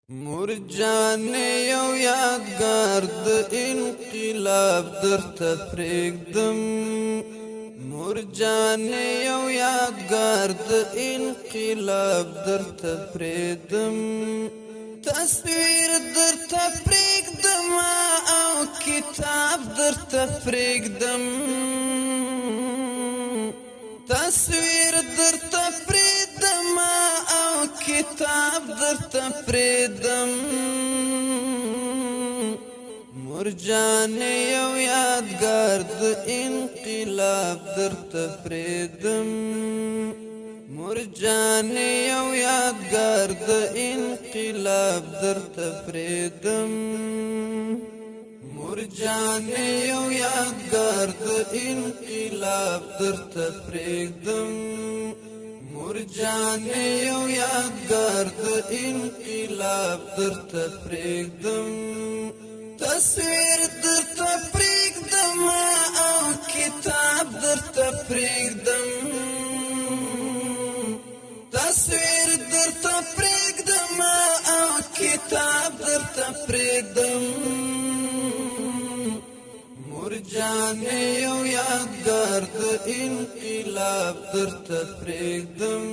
مرجان یو یادګار د انقلاب درته پرېږدم مرجان یو یادګار د انقلاب درته پرېږدم تصویر درته پرېږدم او کتاب درته پرېږدم تصویر درته پرېږدم او کتاب درته پرېږدم مرجان یو یادګار د انقلاب درته پرېږدم مرجان یو یادګار د انقلاب درته پرېږدم مرجان یو یادګار د انقلاب درته پرېږدم مرجان یو یادګار د انقلاب درته پرېږدم تصویر درته پرېږدم او کتاب درته پرېږدم تصویر درته پرېږدم او کتاب درته پرېږدم مرجان یو یادګار د انقلاب درته پرېږدم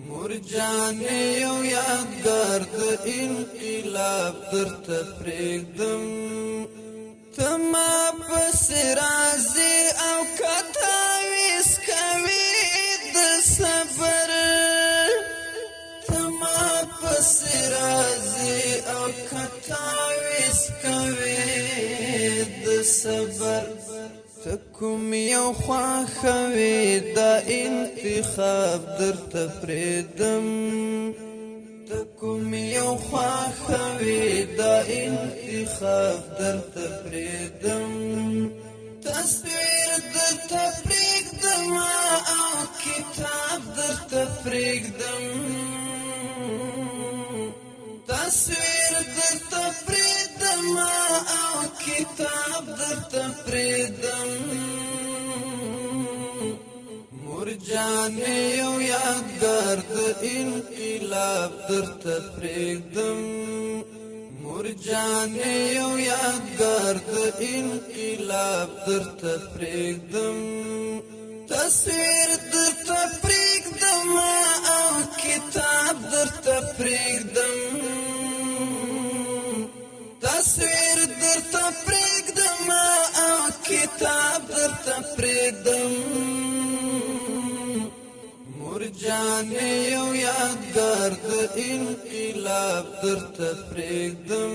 مرجان یو یادګار د انقلاب درته پرېږدم ته ما پسې راځې او کتاویز کوې د صبر ته ما پسې راځې او کتاویز کوې د صبر ته کوم یو خوښوې دا انتخاب درته پرېږدم ته کوم یو خوښوې دا انتخاب درته پرېږدم تصویر درته پرېږدم او کتاب درته پرېږدم تصویر درته پرېږدم او کتاب درته پرېږدم مرجان یو یادګار د انقلاب درته پرېږدم مرجان یو یادګار د انقلاب درته پرېږدم تصویر درته پرېږدم او کتاب درته پرېږدم تصویر درته پرېږدم او کتاب درته پرېږدم مرجان یو یادګار د انقلاب درته پرېږدم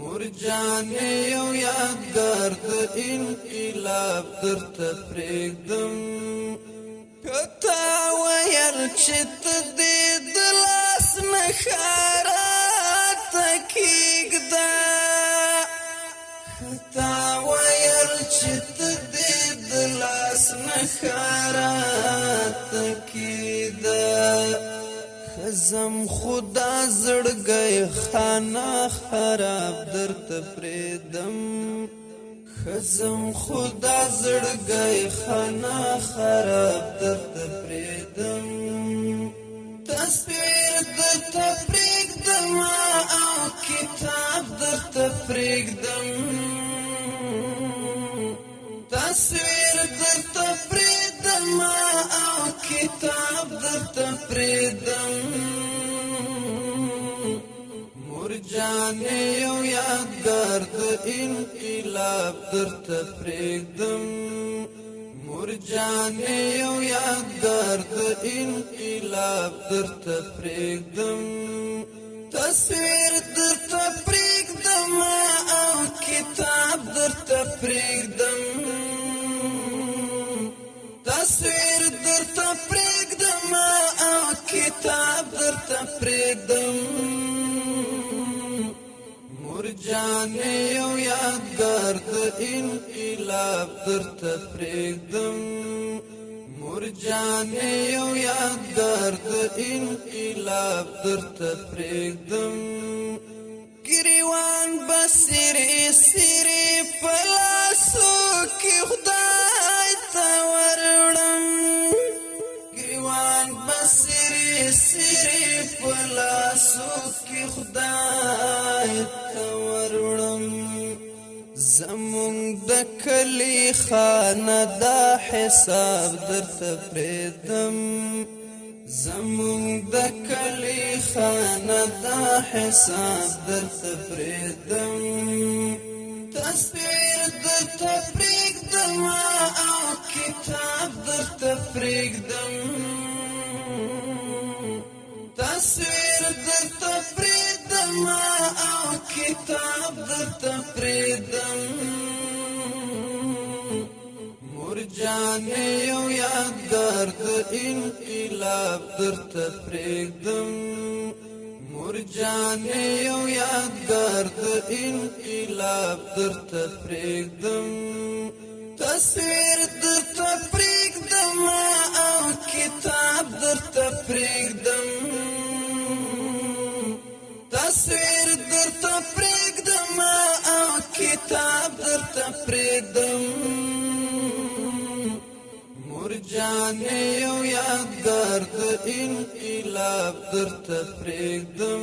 مرجان یو یادګار د انقلاب درته پرېږدم کتا ویل چې ته دې د لاس نښه راته کېږده کتا ویل چې ته دې د لاس نښه راته کېږده خزم خدا زړګی خانه خراب درته پرېږدم خزم خدا زړګی خانه خراب درته پرېږدم تصویر درته پرېږدم او کتاب درته پرېږدم تصویر درته پرېږدم او کتاب درته پرېږدم مرجان یو یادګار د انقلاب درته پرېږدم مرجان یو یادګار د انقلاب درته پرېږدم تصویر درته پرېږدم او کتاب درته پرېږدم تصویر درته پرېږدم او کتاب درته پرېږدم مرجان یو یادګار د انقلاب درته پرېږدم مرجان یو یادګار د انقلاب درته پرېږدم ګریوان به سرې سرې په لاسو کې خدای ته وروړم ګریوان به سرې سرې پلاسو کی خدای تورړم زمونږ د کلی خانه دا حساب درته پرېږدم زمونږ د کلی خانه دا حساب درته پرېږدم تصویر درته پرېږدم او کتاب درته پرېږدم تصویر درته پرېږدم او کتاب درته پرېږدم مور جانې یو یادګار د انقلاب درته پرېږدم مور جانې یو یادګار د انقلاب درته پرېږدم تصویر درته پرېږدم او کتاب درته پرېږدم تصویر درته پرېږدم او کتاب درته پرېږدم مور جانې یو یادګار د انقلاب درته پرېږدم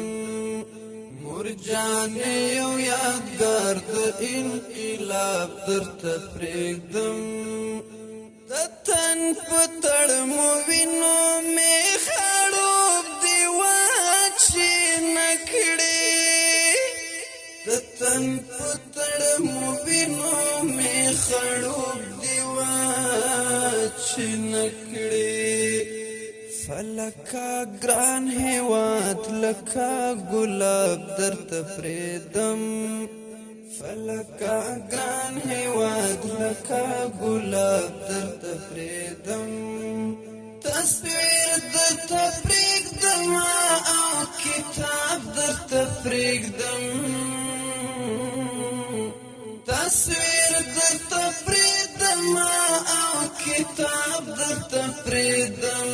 مور جانې یو یادګار د انقلاب درته پرېږدم د تن په تړ مو وینو مې خړوب دې واچینه کړې د تن په تړ مو وینو مې خړوب دې واچینه کړې فلکا ګران هیواد لکا ګلاب درته پرېږدم فلکا ګران هیواد لکا ګلاب درته پرېږدم تصویر درته پرېږدم او کتاب درته پرېږدم تصویر درته پرېږدم او کتاب درته پرېږدم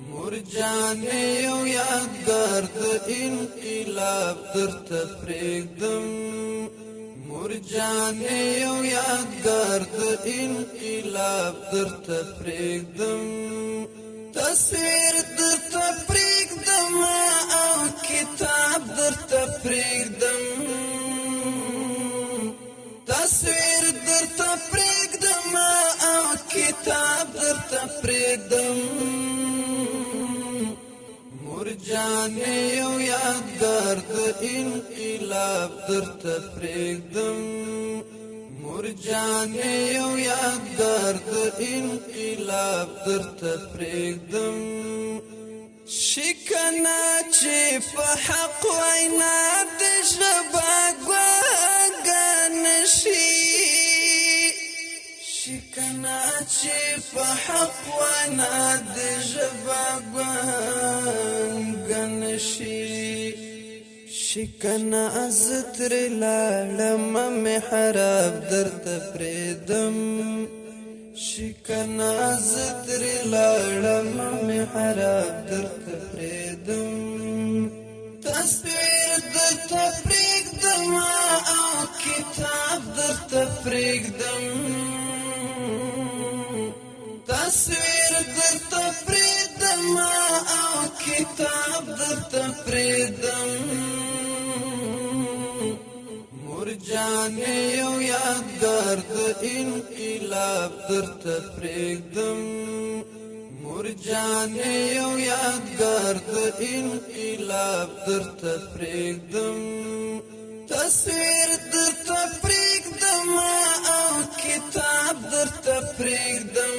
مور جانې یو یادګار د انقلاب درته پرېږدم مور جانې یو یادګار د انقلاب درته پرېږدم تصویر درته پرېږدم او کتاب درته پرېږدم تصویر درته پرېږدم او کتاب درته پرېږدم مور جانې یو یادګار د انقلاب درته پرېږدم مور جانې یو یادګار د انقلاب درته پرېږدم شکنه چې په حق وینا د ژبه ګواګان شي شکنه چې په حق وینا د ژبه ګواګان شي شکنه زه ترې لاړم محراب درته پرېږدم شکنه زه ترې لاړم محراب درته پرېږدم تصویر درته پرېږدم او کتاب درته پرېږدم تصویر درته پرېږدم او کتاب درته پرېږدم مور جانې یو یادګار د انقلاب درته پرېږدم مور جانې یو یادګار د انقلاب درته پرېږدم تصویر درته پرېږدم او کتاب درته پرېږدم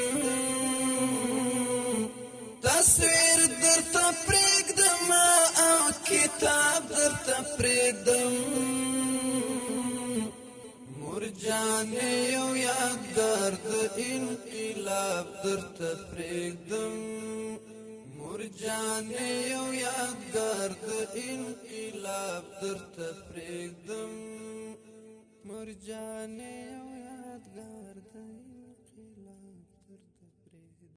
تصویر درته پرېږدم او کتاب درته پرېږدم مور جانې یو یادګار د انقلاب درته پرېږدم مور جانې یو یادګار د انقلاب درته پرېږدم مور جانې یو یادګار د انقلاب